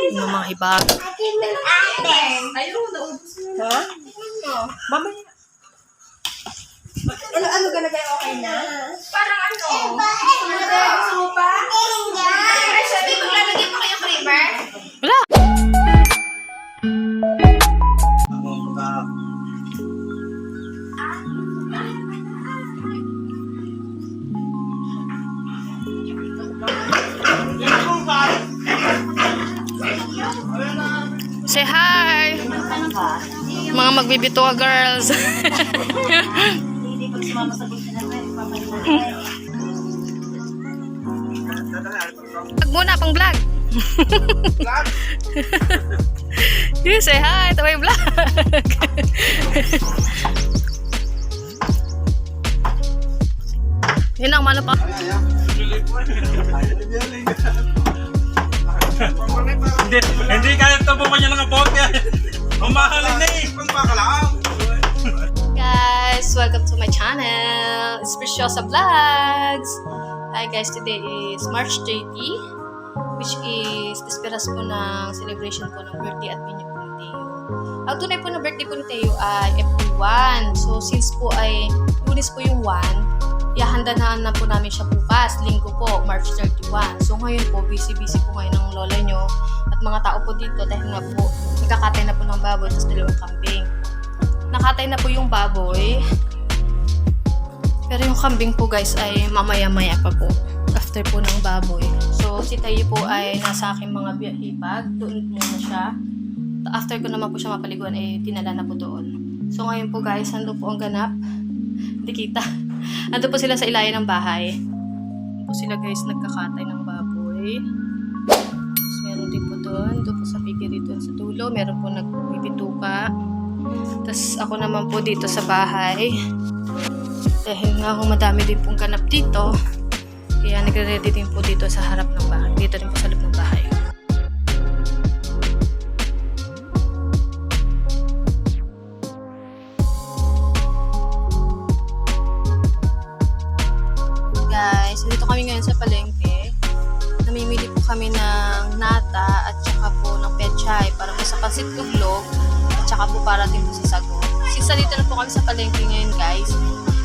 ng mga hibag. Ayaw, naubos mo. Ha? Mamaya. Ano galagay okay na? Parang ano? Gusto mo pa? Ay, sabi, maglalagay pa kayo creamer? Wala! Say hi! Mga magbibituwa girls. Vlog muna, pang vlog. You say hi to my vlog. Yun ang mano pa. Hindi kaya tabukan niya ng bote. Mamahalin na eh. Guys, welcome to my channel. It's Preciosa Vlogs. Hi guys, today is March 30, which is desperas po ng celebration po ng birthday at pinya po ni Teo. Ang tunay po na birthday po ni Teo ay April 1. So since po ay Lunes po yung 1, ihahanda na po namin siya bukas, linggo po, March 31. So ngayon po, busy-busy po ngayon ng lola nyo at mga tao po dito dahil nga po, nagkakatay na po ng baboy tapos dalawang kambing. Nakatay na po yung baboy, pero yung kambing po guys ay mamaya-maya pa po after po ng baboy. So si Tayo po ay nasa aking mga hipag, doon muna siya. After ko naman po siya mapaliguan ay dinala na po doon. So ngayon po guys, ando po ang ganap. Hindi kita. Ando po sila sa ilayan ng bahay. Ando po sila guys nagkakatay ng baboy. Tapos meron din po doon po sa pigiri doon sa dulo. Meron po nagbibituka. Tapos ako naman po dito sa bahay. Dahil nga kung madami din pong ganap dito, kaya nagre-ready din po dito sa harap ng bahay. Dito din po sa loob ng bahay. Guys, dito kami ngayon sa palengke. Namimili po kami ng nata at saka po ng pechay para po sa pasit luglog at saka po para din po sa sago. Since dito na po kami sa palengke ngayon guys,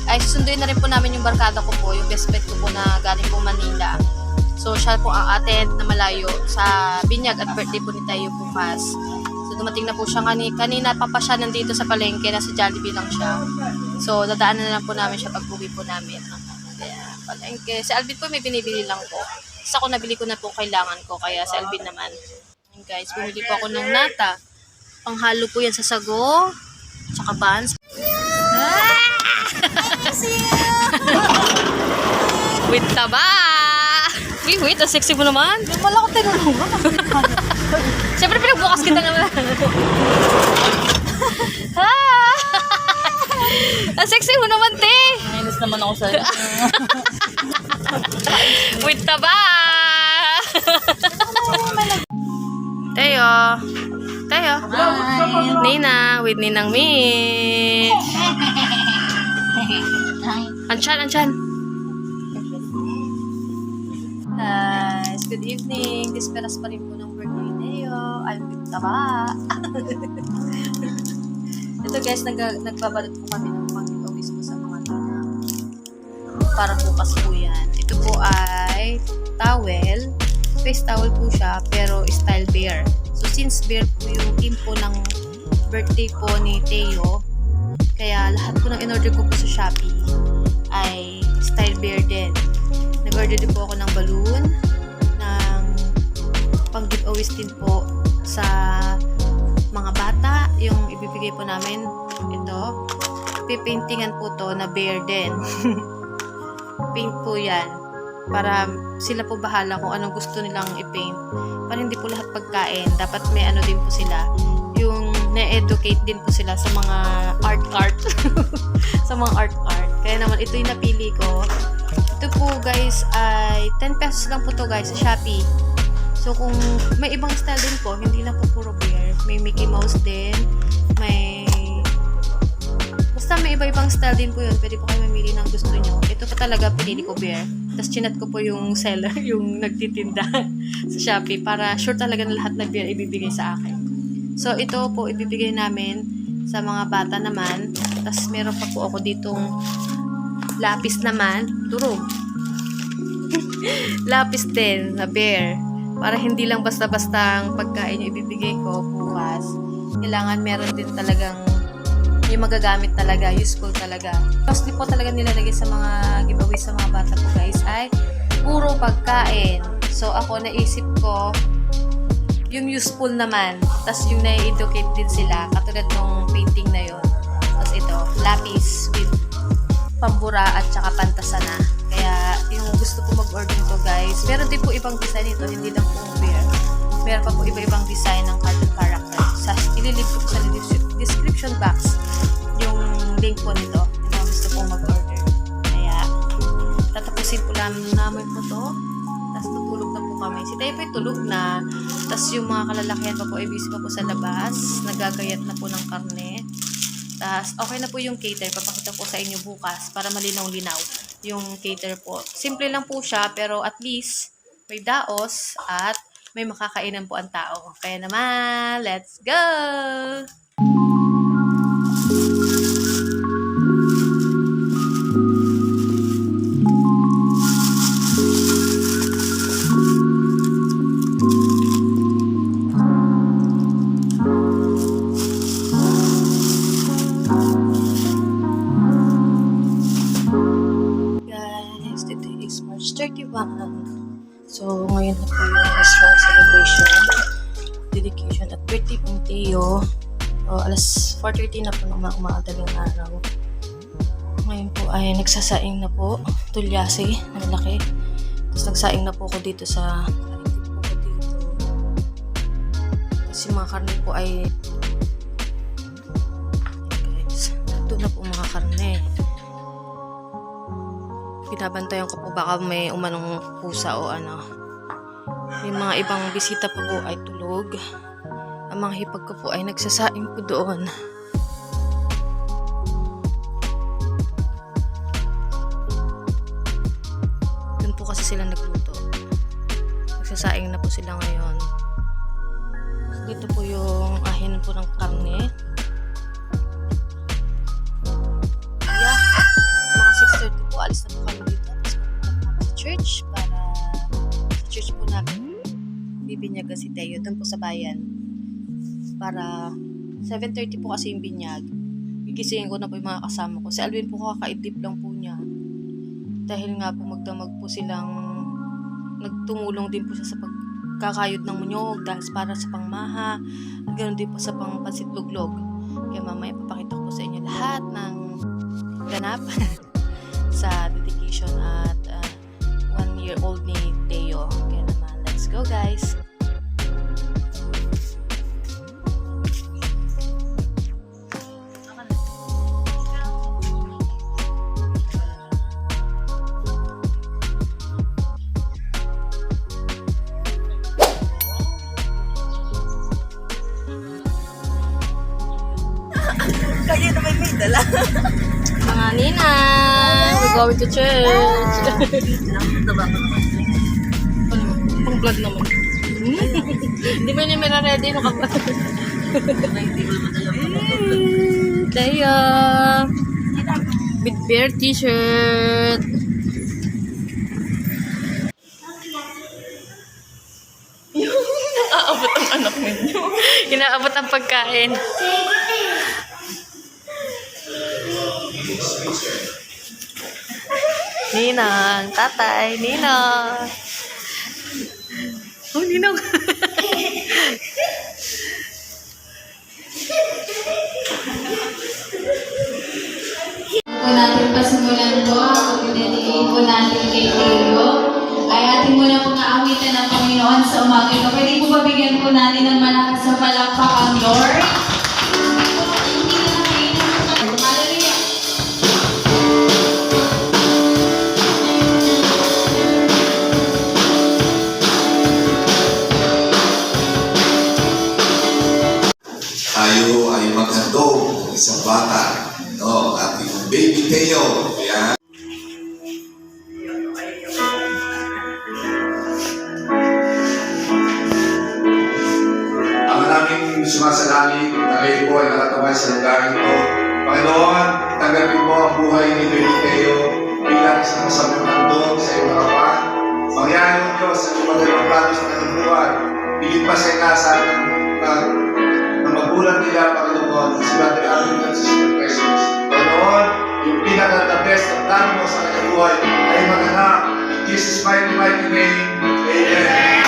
ay susunduin na rin po namin yung barkada ko po, yung best friend ko po na galing po Manila. So siya po ang attend na malayo sa binyag at birthday po ni Tayo bukas. So dumating na po siya kanina pa siya nandito sa palengke, nasa Jollibee lang siya. So dadaanan na lang po namin siya pag uwi po namin. Kaya palengke. Si Alvin po may binibili lang po. Sa ako nabili ko na po kailangan ko, kaya si Alvin naman. And guys, bumili po ako ng nata. Panghalo po yan sa sago, tsaka buns. Wait taba! Wait, ang sexy mo naman. Wala ko tinulungan. Siyempre pinagbukas kita naman. Ang sexy mo naman, te! Minus naman ako sa'yo. Wait taba! Teo! Teo! Nina! With Ninang Mitch! Anchan! Guys, good evening. Disperas pa rin po ng birthday Teo. I'm with taba. Ito guys, nagbabalot po kami ng pag-giveaways po sa mga ninang. Para bukas po yan. Ito po ay towel. Face towel po siya, pero style bear. So since bear po yung team po ng birthday po ni Teo, kaya lahat po ng in-order ko po sa Shopee ay style bear din. Nag-order din po ako ng balloon, ng pang-giveaways din po sa mga bata. Yung ibibigay po namin, ito, pipaintingan po to na bear din. Paint po yan. Para sila po bahala kung anong gusto nilang i-paint. Para hindi po lahat pagkain. Dapat may ano din po sila. Yung na-educate din po sila sa mga art. Sa mga art. Kaya naman ito yung napili ko. Ito po guys ay 10 pesos lang po to guys sa Shopee. So kung may ibang style din po, hindi na po puro bear. May Mickey Mouse din. Basta may iba-ibang style din po yun. Pwede po kayo mamili ng gusto nyo. Ito po talaga pinili ko beer. Tapos chinat ko po yung seller, yung nagtitinda sa Shopee para sure talaga na lahat na beer ibibigay sa akin. So ito po ibibigay namin sa mga bata naman. Tapos meron pa po ako ditong lapis naman. Durog. Lapis din na beer. Para hindi lang basta-bastang pagkain yung ibibigay ko bukas. Kailangan meron din talagang yung magagamit talaga, useful talaga. Tapos di po talaga nilalagay sa mga giveaway sa mga bata po guys ay puro pagkain. So ako naisip ko yung useful naman. Tapos yung na-educate din sila katulad ng painting na yon. Tapos ito, lapis with pambura at saka pantasana. Kaya yung gusto ko mag-order nito guys, meron din po ibang design ito, hindi lang po beer. Meron pa po iba-ibang design ng cartoon character. Ililink ko sa description box yung link po nito. Yung gusto kong mag-order. Kaya, tatapusin po lang namin po to. Tapos tutulog na po kami. Si Tayo po tulog na. Tapos yung mga kalalakihan pa po ay busy pa po sa labas. Nagagayat na po ng karne. Tapos okay na po yung cater. Papakita po sa inyo bukas para malinaw-linaw yung cater po. Simple lang po siya pero at least may daos at may makakainan po ang tao. Kaya naman, let's go! Guys, today is March 31. So, ngayon na po yung small celebration, dedication at birthday ng Teo. So, alas 4:30 na po ng umadaling araw. Ngayon po ay nagsasaing na po, tulyasi, na malaki. Tapos nagsaing na po ako dito sa Tapos yung mga karne po ay guys, ito na po mga karne. Binabantayan ko po baka may umanong pusa o ano. Yung mga ibang bisita po po ay tulog. Ang mga hipag ko po ay nagsasaing po doon. Doon po kasi sila nagluto. Nagsasaing na po sila ngayon. Dito po yung ahin po ng karne. Mga 6:30 po, alis na po kami dito. Tapos pupunta po kami sa church para sa church po namin bibinyagan si Teo doon po sa bayan. Para 7:30 po kasi yung binyag. Gigisingin ko na po yung mga kasama ko. Si Alvin po kakaidlip lang po niya. Dahil nga po magdamag po silang nagtumulong din po siya sa pagkakayod ng munyog dahil para sa pangmaha at ganoon din po sa pangpansit-luglog. Kaya mamaya papakita ko po sa inyo lahat ng ganap sa dedication at 1-year-old ni Teo. Kaya naman, let's go guys! Kaya naman may dala. Mga ninang, we're going to church. Pang vlog naman. Hindi mo niya ready no kapag. Taya. With bear t-shirt. Aabot ang anak ninyo. Inaabot ang pagkain. Ninang, tatay, ninang. Oh, ninang. Po natin pasimulan po ang pinadiin po natin kay Teo ay ating muna pong aawitan ng Panginoon sa umaga ito. Pwede po ba bigyan po natin ng malakas sa palakpak ang Lord? Hallelujah! Tayo ay maghandog ng isang bata, no? Baby Teo. Yan. Ang naming sumasalangin na kayo po ay nakatamay sa lugar ito. Panginoon, tanggapin mo ang buhay ni Baby Teo bilang isang masamang handog sa iyong harapan. Mangyari mo Diyos ang magandang plano sa kanyang buhay. Higit pa sa inasa ng magulang nila, Panginoon, si Brother Alvin at si Sister Precious. Panginoon, yung pinaka-the best na plano mo sa kanyang buhay ay maganap. In Jesus' mighty name, Amen.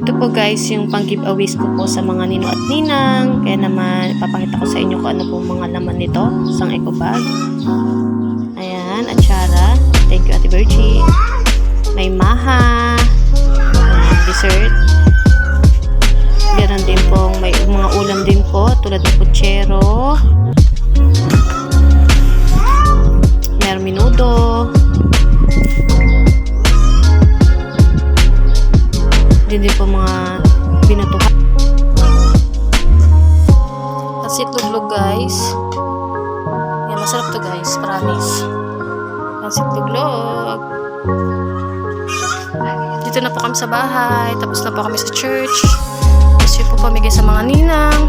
Ito po guys, yung pang-giveaways ko po sa mga nino at ninang. Kaya naman, ipapakita ko sa inyo kung ano po mga laman nito. Isang eco bag. Ayan, atsara. Thank you, Ate Virgie. May maha. Dessert. Meron din pong, may mga ulam din po, tulad ng puchero. Meron minudo. Din po mga binatuhan. Kasi tuglog guys. Yan, masarap to guys, promise. Pansit tuglog. Dito na po kami sa bahay. Tapos na po kami sa church. Tapos yun po pamigay sa mga ninang.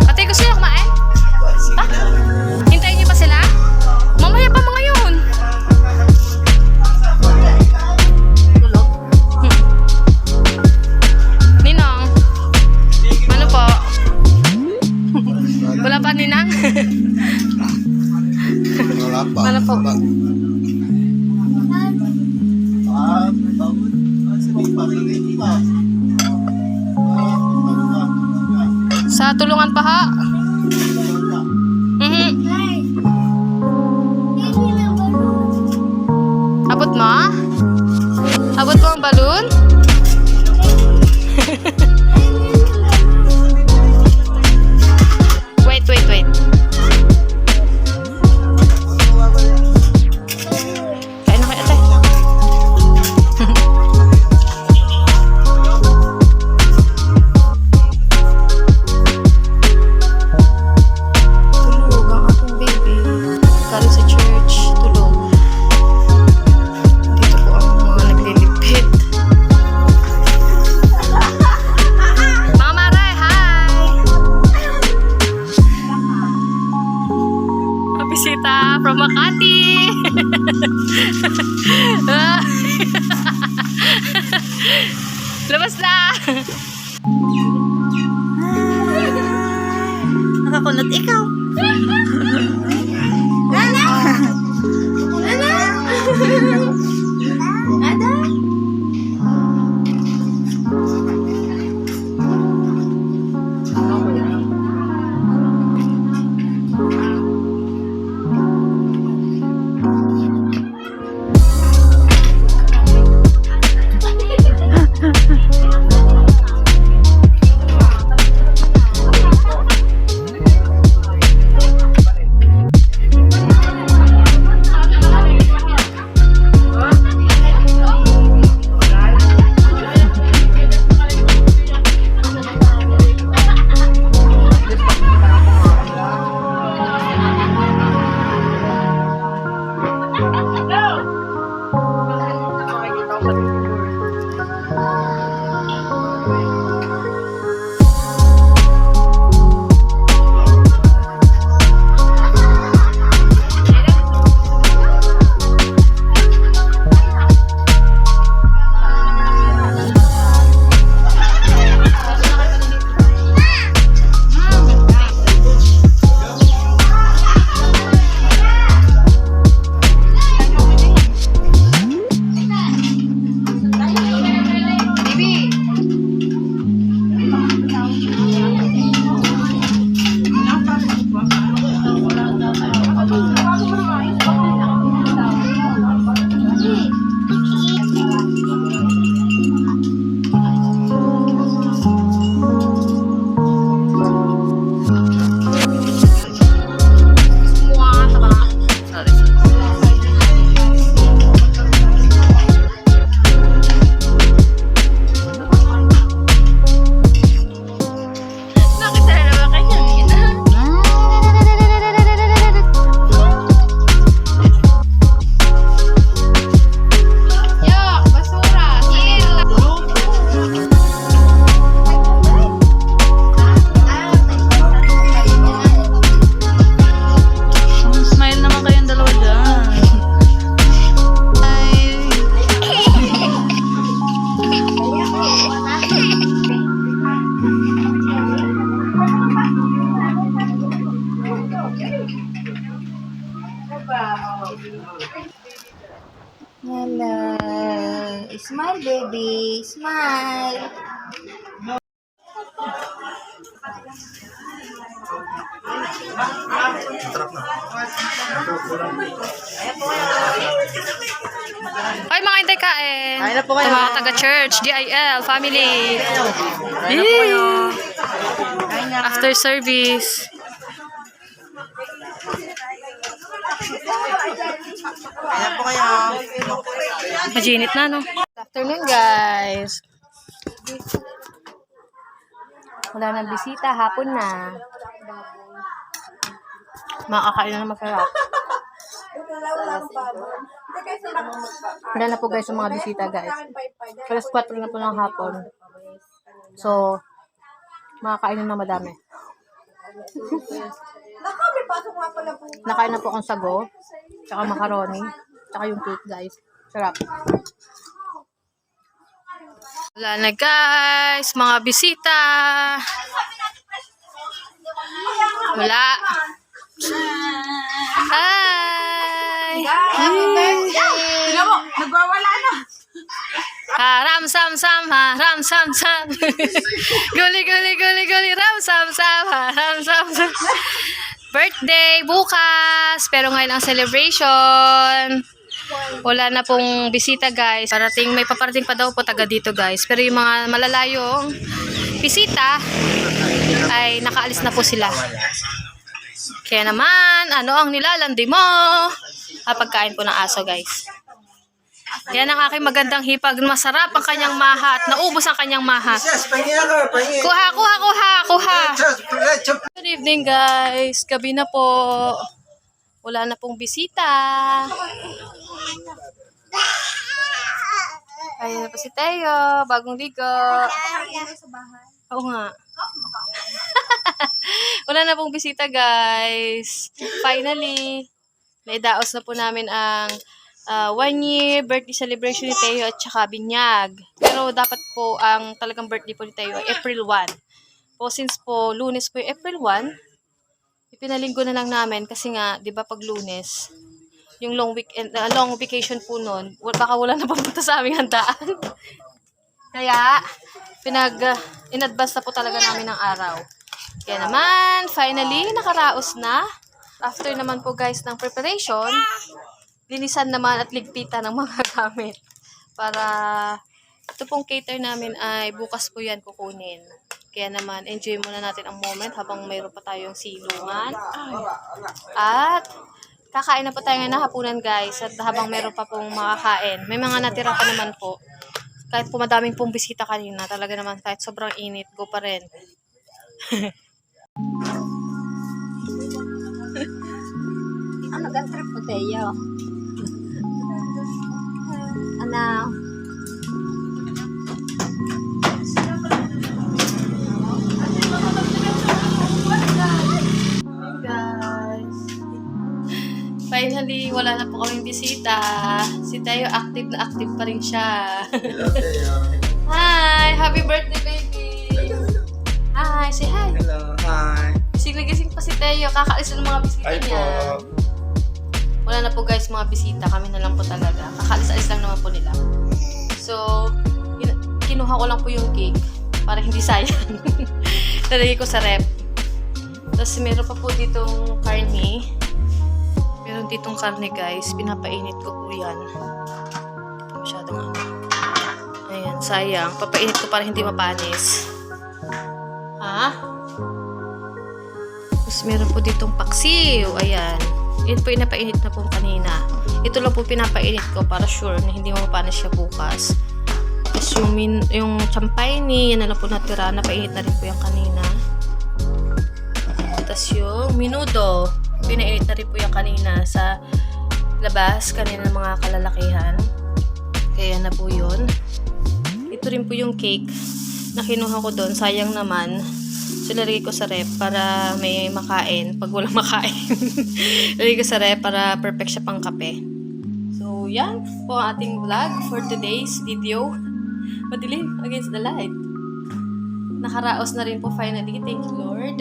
Ate, gusto nyo kumain? Ha? Hintayin nyo pa sila? Mamaya pa mga yun. Tulog? Ninang? Ano po? Wala pa, Ninang? Wala pa. Ano po? Sa tulungan pa ha? Abot mo? Abot mo ang balon? Wait. Kain na kayo, ate. Tulog ang aking baby. Galing sa church. Tulog. Dito po ang mga naglilipit. Mga Maray, hi! Bisita from Makati! Labas na! Nakakunot ikaw. Hello. Smile, baby. Smile. Ay, mga hintay kain. Kain na po kayo. Ito mga taga-church, GIL, family. Kain na po kayo. Yay! After service. Kain na po kayo. Majinit na, no? Good afternoon, guys. Wala nang bisita, hapon na. Makakain na masarap. Wala na po guys yung mga bisita, guys. Alas 4 na po ng hapon. So, makakain na madami. Nakain na po akong sago, tsaka macaroni, tsaka yung cake, guys. Sarap. Wala na guys, mga bisita. Wala. Hi! Happy birthday! Tignan mo, nagwawala na. Ram sam sam ha, ram sam sam. Guli guli guli guli, ram sam sam ha, ram sam sam. Birthday bukas, pero ngayon ang celebration. Wala na pong bisita guys. May paparating pa daw po taga dito guys. Pero yung mga malalayong bisita ay nakaalis na po sila. Kaya naman, ano ang nilalandi mo? Pagkain po ng aso guys. Yan ang aking magandang hipag. Masarap ang kanyang mahat. Naubos ang kanyang mahat. Kuha, kuha, kuha, kuha. Good evening guys. Gabi na po. Wala na pong bisita. Ayun na po si Teo. Bagong ligo. Oo nga. Wala na pong bisita guys. Finally, naidaos na po namin ang 1 year birthday celebration ni Teo at saka binyag. Pero dapat po ang talagang birthday po ni Teo ay April 1. Po since po Lunes po yung April 1, ipinalinggo na lang namin kasi nga 'di ba pag Lunes, yung long weekend, long vacation po noon, baka wala na pupunta sa aming handaan. Kaya in-advance na po talaga namin ng araw. Kaya naman, finally, nakaraos na. After naman po guys ng preparation, linisan naman at ligpitan ng mga gamit. Para ito pong cater namin ay bukas po yan kukunin. Kaya naman, enjoy muna natin ang moment habang mayroon pa tayong silungan. At kakain na po tayo ng hapunan guys. At habang mayroon pa pong makakain, may mga natira pa naman po. Kahit po madaming pong bisita kanina, talaga naman kahit sobrang init, go pa rin. Ano gantrip po tayo? Ano? Guys, finally, wala na po kaming bisita. Si Tayo active na active pa rin siya. Hi! Happy birthday, baby! Hi! Say hi! Hello, hi. Gising pa si Tayo. Kakaalis na ng mga bisita niya. Wala na po guys mga bisita. Kami na lang po talaga. Kakaalis-alis lang naman po nila. So, kinuha ko lang po yung cake para hindi sayang. Talagay ko sa rep. Tapos meron pa po ditong karne. Meron ditong karne guys. Pinapainit ko po yan. Masyadong ano. Ayan, sayang. Papainit ko para hindi mapanis. Ha? Tapos meron po ditong paksiw. Ayan. Ito po inapainit na po kanina. Ito lang po pinapainit ko para sure na hindi mapapanis siya bukas. Tapos yung champay ni, yan na lang po natira. Napainit na rin po yung kanina. Tapos yung minudo. Pinainit na rin po yung kanina sa labas. Kanina ng mga kalalakihan. Kaya na po yun. Ito rin po yung cake na kinuha ko doon. Sayang naman. So, lalagay ko sa rep para may makain. Pag walang makain, lalagay ko sa rep para perfect siya pang kape. So, yan po ang ating vlog for today's video. Madilim against the light. Nakaraos na rin po finally. Thank you, Lord.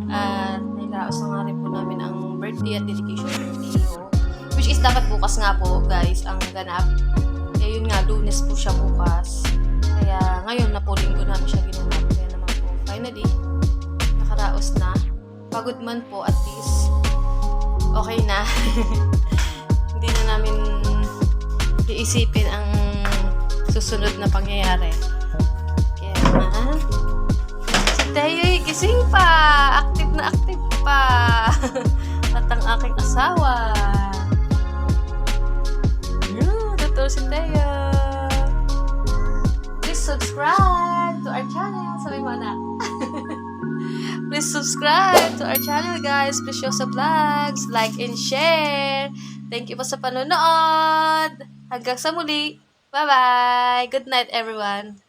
At nailaos na nga rin po namin ang birthday at dedication ng Teo. Which is dapat bukas nga po, guys, ang ganap. yun nga, Lunes po siya bukas. Kaya ngayon na po linggo namin siya ginanap. Kaya naman po, finally, nakaraos na. Pagod man po, at least, okay na. Hindi na namin iisipin ang susunod na pangyayari. Kaya naman, si Tayo'y gising pa! Active na active pa! At ang aking asawa. Totoo si Tayo. Please subscribe to our channel. Sabi mo na. Please subscribe to our channel, guys. Please show sa vlogs, like and share. Thank you po sa panonood. Hanggang sa muli. Bye-bye. Good night, everyone.